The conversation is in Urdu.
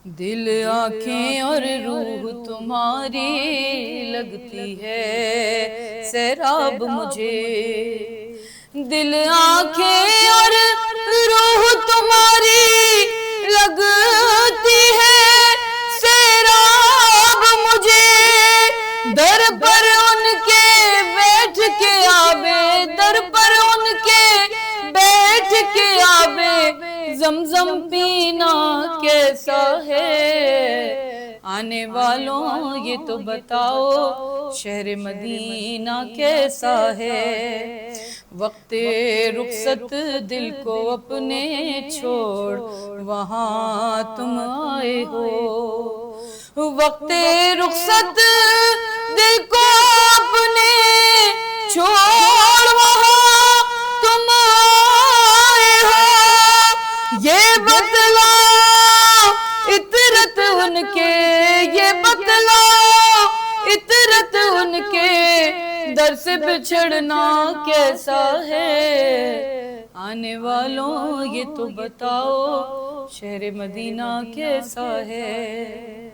دل آنکھیں اور روح تمہاری لگتی ہے سیراب مجھے، دل آنکھیں اور روح تمہاری لگتی ہے سیراب مجھے، در پر ان کے بیٹھ کے آبے، در پر ان کے بیٹھ کے آبے زمزم پینا کیسا ہے، آنے والوں یہ تو بتاؤ شہر مدینہ کیسا ہے، وقت رخصت دل کو اپنے چھوڑ وہاں تم آئے ہو، وقت رخصت دل کو اپنے چھوڑ وہاں تم آئے ہو، یہ بتلاؤ عطرت ان کے، یہ بتلاؤ عطرت ان کے در سے بچھڑنا کیسا ہے، آنے والوں یہ تو بتاؤ شہر مدینہ کیسا ہے۔